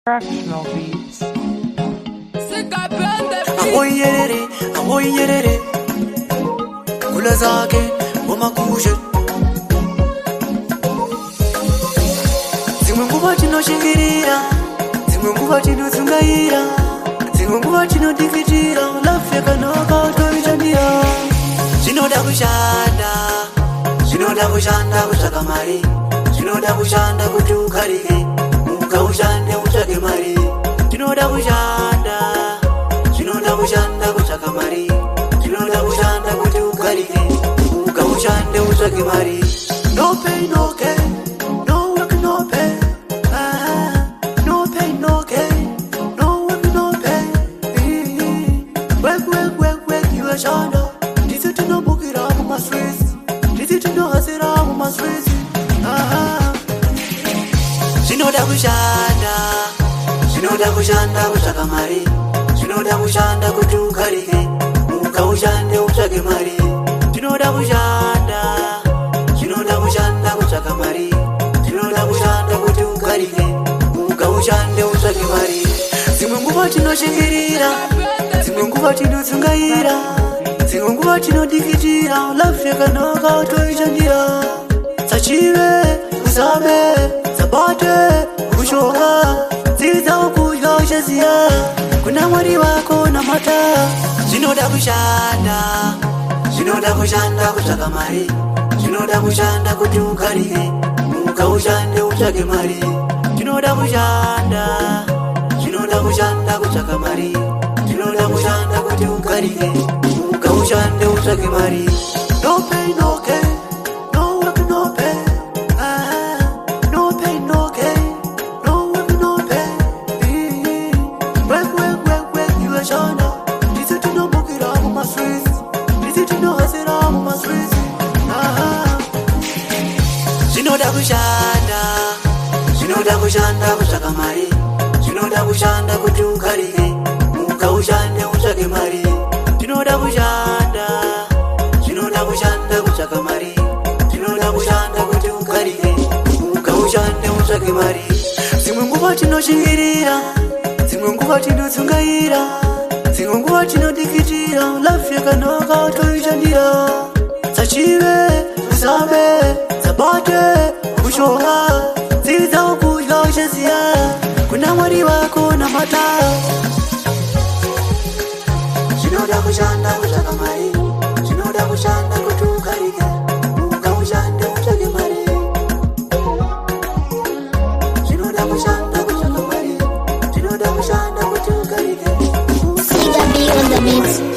Fractional beats. Awoyerere kula zake ngoma kushe zimwe nguva tinoshingirira zimwe nguva tinotsungaira zimwe nguva tinodikitira lafya kanaka toichandira zvinoda kushanda kutsvaka mari zvinoda kushanda kuti ukarike ukaushande utsvake mari zvinoda kushanda kutsvaka mari zvinoda kushanda kuti ukarike ukaushande utsvake mari. No pain no gain, no work no pay, no pain no gain, no work no pay. Work iwashanda ndisi tinobukira mumaswezi ndisi tinohasira mumaswezi. Zvinoda kushanda kutsvaka mari zvinoda kushanda kuti ukarike ukaushande utsvake mari zvinoda kushanda kutsvaka mari zvinoda kushanda kuti ukarike ukaushande utsvake mari. Dzimwe nguva tinoshingirira dzimwe nguva tinotsungaira dzimwe nguva tinodikitira lafya kanaka toichandira sachive usabe sabate kushoka dzidza kudya uchaziya kuna mwari wako namata. Zvinoda kushanda kutsvaka mari zvinoda kushanda kuti ukarike ukaushande utsvake mari zvinoda kushanda kutsvaka mari zvinoda kushanda kuti ukarike ukaushande utsvake mari. No pain no gain, no work no pay, no pain no gain, no work no pay. Work iwashanda ndisi tinobukira mumaswezi ndisi tinohasira mumaswezi. Zvinoda kushanda kutsvaka mari zvinoda kushanda kuti ukarike ukaushande utsvake mari zvinoda kushanda kutsvaka mari zvinoda kushanda kuti ukarike ukaushande utsvake mari. Dzimwe nguva tinoshingirira dzimwe nguva tinotsungaira dzimwe nguva tinodikitira lafya kanaka toichandira sachive usabe sabate kushoka dzidza kudya uchaziya kuna mwari wako namata. Zvinoda kushanda kutsvaka mari zvinoda kushanda kuti ukarike ukaushande utsvake mari zvinoda kushanda kutsvaka mari zvinoda kushanda kuti ukarike. CW on the mix.